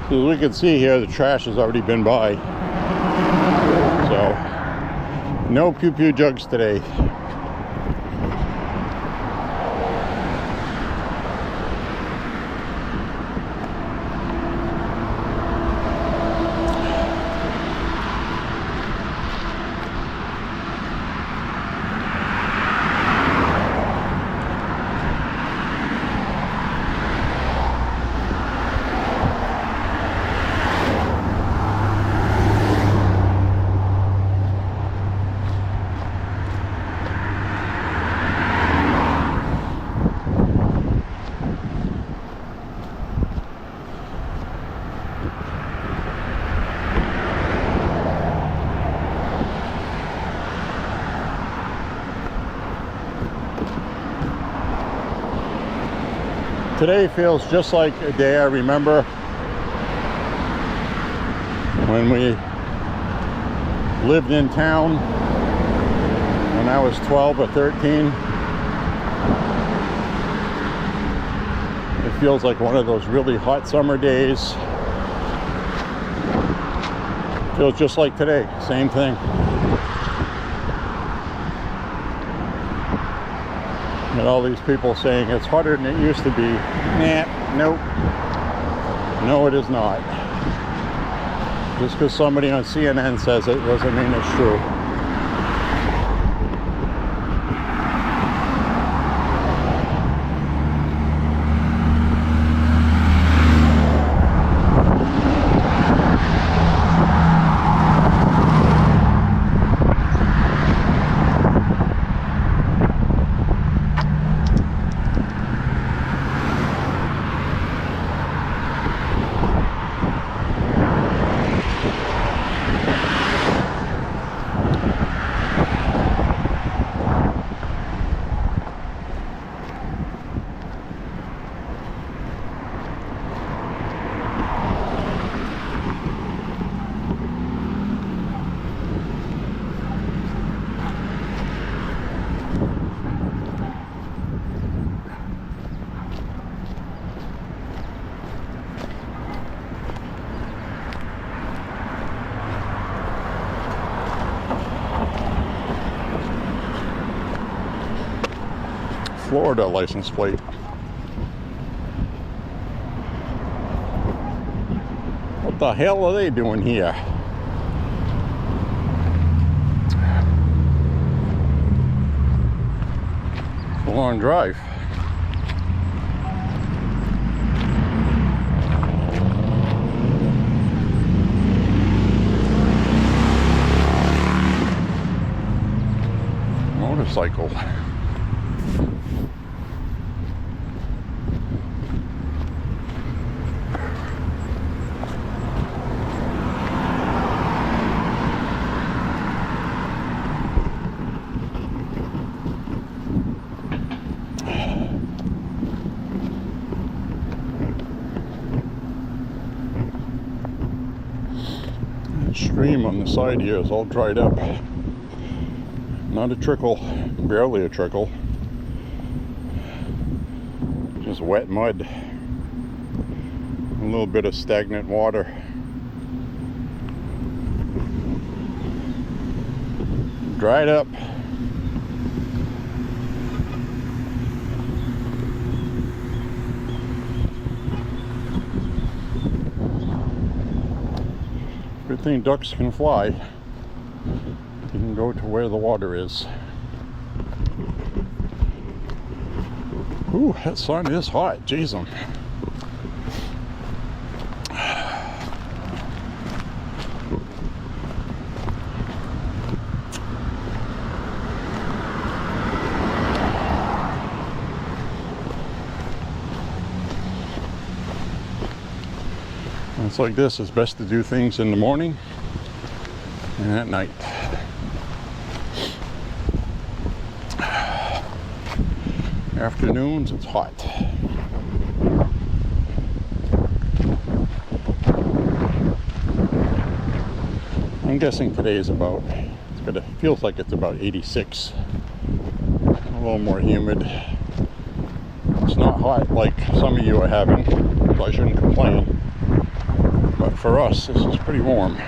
S1: As we can see here, the trash has already been by. So, no pew-pew jugs today. Today feels just like a day I remember when we lived in town when I was 12 or 13. It feels like one of those really hot summer days. Feels just like today, same thing. And all these people saying it's hotter than it used to be. Nah, nope. No, it is not. Just because somebody on CNN says it doesn't mean it's true. Florida license plate. What the hell are they doing here? It's a long drive. Motorcycle. Stream on the side here is all dried up. Not a trickle, barely a trickle. Just wet mud. A little bit of stagnant water. Dried up. Good thing ducks can fly. You can go to where the water is. Ooh, that sun is hot. Jeez. It's like this, it's best to do things in the morning and at night. Afternoons, it's hot. I'm guessing today is about, feels like it's about 86. A little more humid. It's not hot like some of you are having, so I shouldn't complain. But for us, this is pretty warm.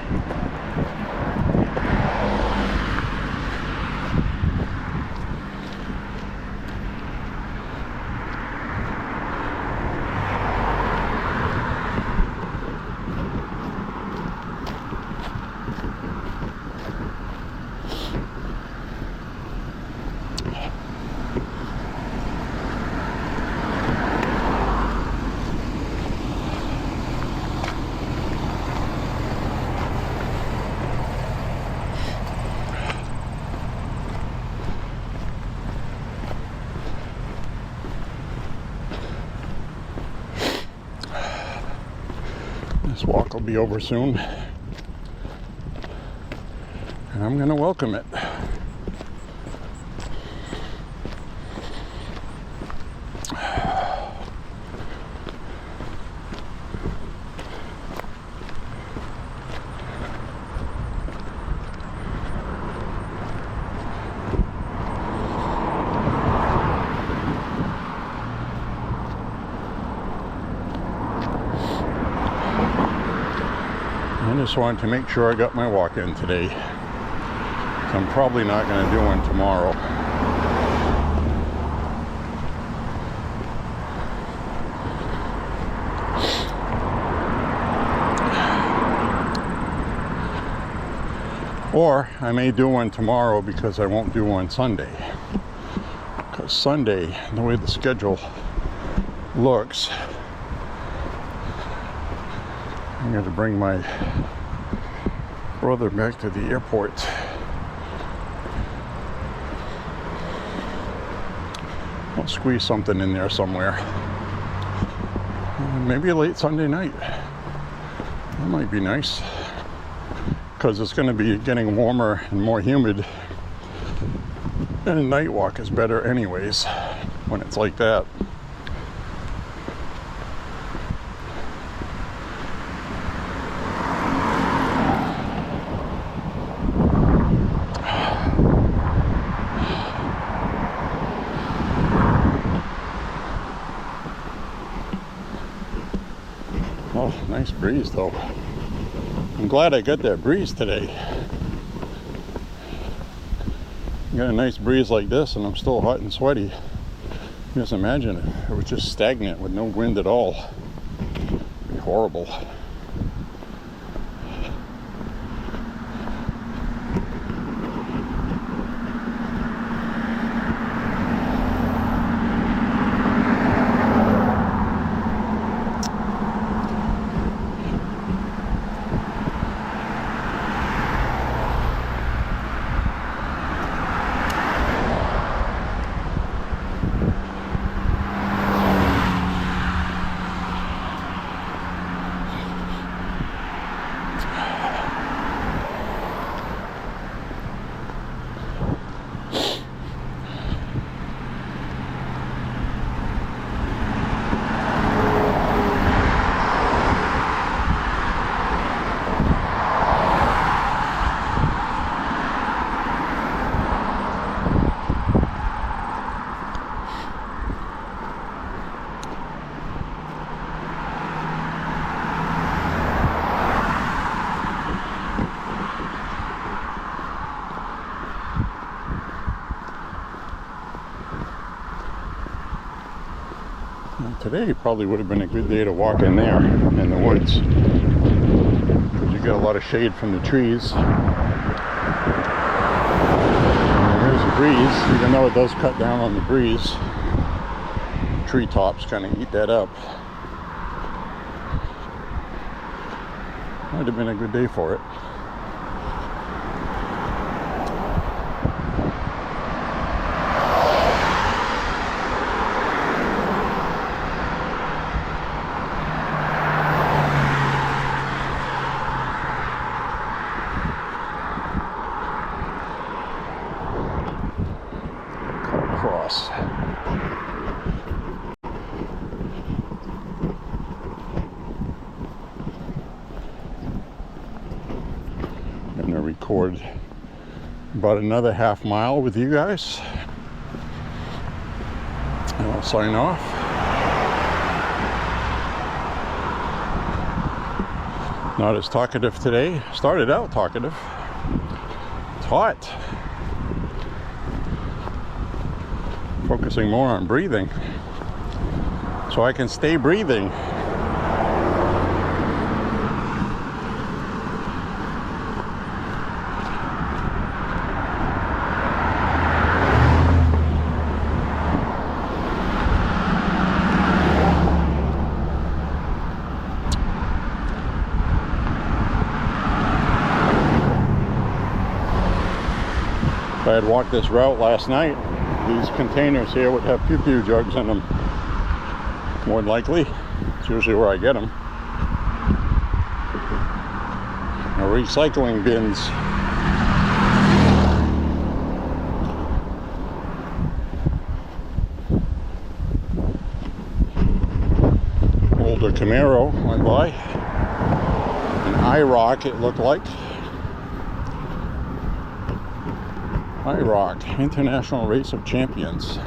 S1: This walk will be over soon, and I'm gonna welcome it. I just wanted to make sure I got my walk in today. So I'm probably not going to do one tomorrow. Or I may do one tomorrow because I won't do one Sunday. Because Sunday, the way the schedule looks, I'm going to bring my brother back to the airport. I'll squeeze something in there somewhere. Maybe a late Sunday night. That might be nice. Because it's going to be getting warmer and more humid. And a night walk is better anyways when it's like that. Oh, nice breeze though. I'm glad I got that breeze today. Got a nice breeze like this and I'm still hot and sweaty. Just imagine if it was just stagnant with no wind at all. It'd be horrible. Today probably would have been a good day to walk in there in the woods, because you get a lot of shade from the trees. And there's a breeze, even though it does cut down on the breeze. Treetops kind of eat that up. Might have been a good day for it. record about another half mile with you guys, and I'll sign off. Not as talkative today. Started out talkative. It's hot. Focusing more on breathing so I can stay breathing. If I had walked this route last night, these containers here would have pew-pew jugs in them. More than likely. It's usually where I get them. Or recycling bins. Older Camaro went by. An IROC it looked like. IROC, International Race of Champions.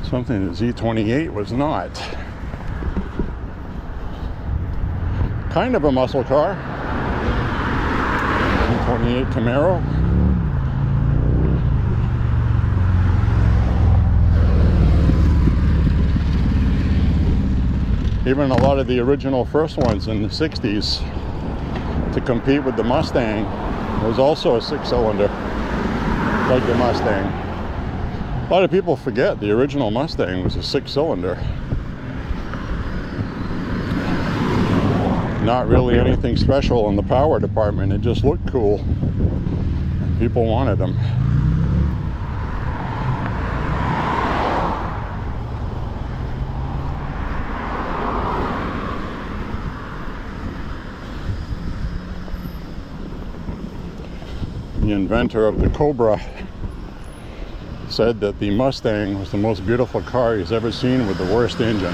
S1: Something that Z28 was not. Kind of a muscle car. Z28 Camaro. Even a lot of the original first ones in the 60s to compete with the Mustang was also a 6-cylinder, like the Mustang. A lot of people forget the original Mustang was a 6-cylinder. Not really anything special in the power department. It just looked cool. People wanted them. The inventor of the Cobra said that the Mustang was the most beautiful car he's ever seen with the worst engine.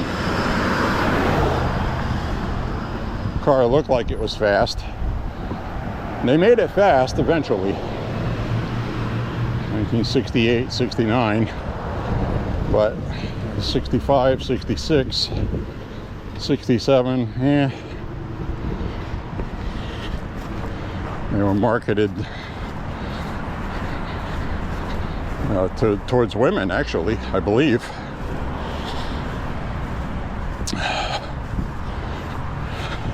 S1: The car looked like it was fast. They made it fast eventually. 1968, 69, but 65, 66, 67, they were marketed towards women, actually, I believe.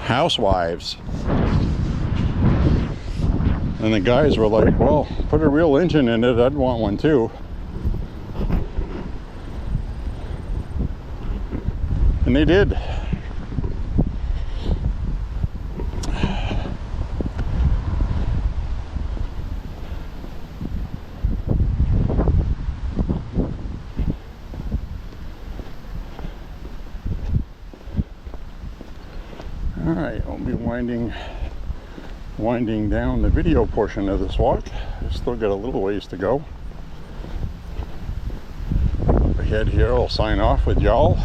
S1: Housewives. And the guys were like, well, put a real engine in it, I'd want one too. And they did. Alright, I'll be winding down the video portion of this walk. I've still got a little ways to go. Up ahead here, I'll sign off with y'all.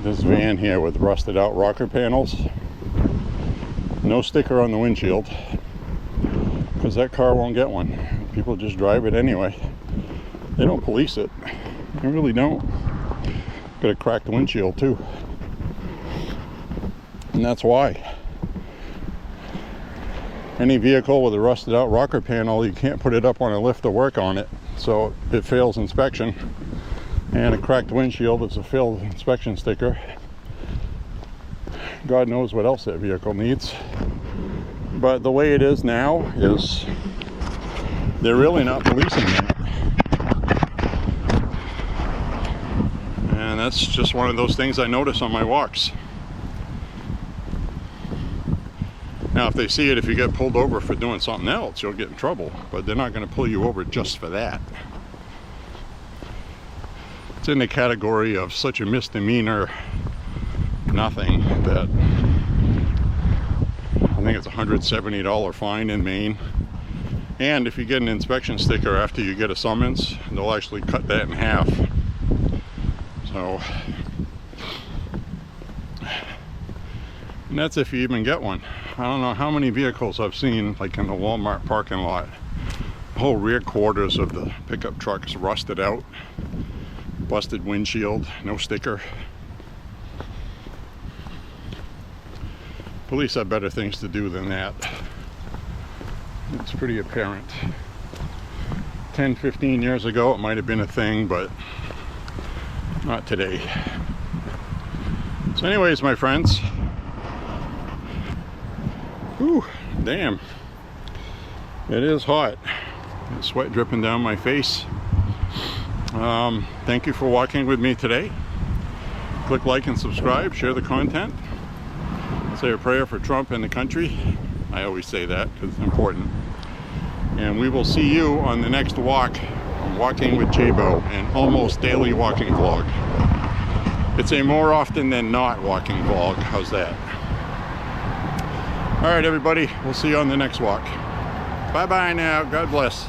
S1: This van here with rusted out rocker panels. No sticker on the windshield, because that car won't get one. People just drive it anyway. They don't police it. They really don't. Got a cracked windshield too. And that's why. Any vehicle with a rusted out rocker panel, you can't put it up on a lift to work on it, so it fails inspection. And a cracked windshield is a failed inspection sticker. God knows what else that vehicle needs. But the way it is now is they're really not policing that. And that's just one of those things I notice on my walks. Now, if they see it, if you get pulled over for doing something else, you'll get in trouble. But they're not going to pull you over just for that. It's in the category of such a misdemeanor nothing that I think it's a $170 fine in Maine. And if you get an inspection sticker after you get a summons, they'll actually cut that in half. So, and that's if you even get one. I don't know how many vehicles I've seen, like in the Walmart parking lot. The whole rear quarters of the pickup truck is rusted out. Busted windshield, no sticker. Police have better things to do than that. It's pretty apparent. 10, 15 years ago it might have been a thing, but not today. So anyways, my friends. Whew, damn. It is hot. There's sweat dripping down my face. Thank you for walking with me today. Click like and subscribe, share the content. Say a prayer for Trump and the country. I always say that because it's important. And we will see you on the next walk on Walking with J.Beau, an almost daily walking vlog. It's a more often than not walking vlog. How's that? All right, everybody. We'll see you on the next walk. Bye-bye now. God bless.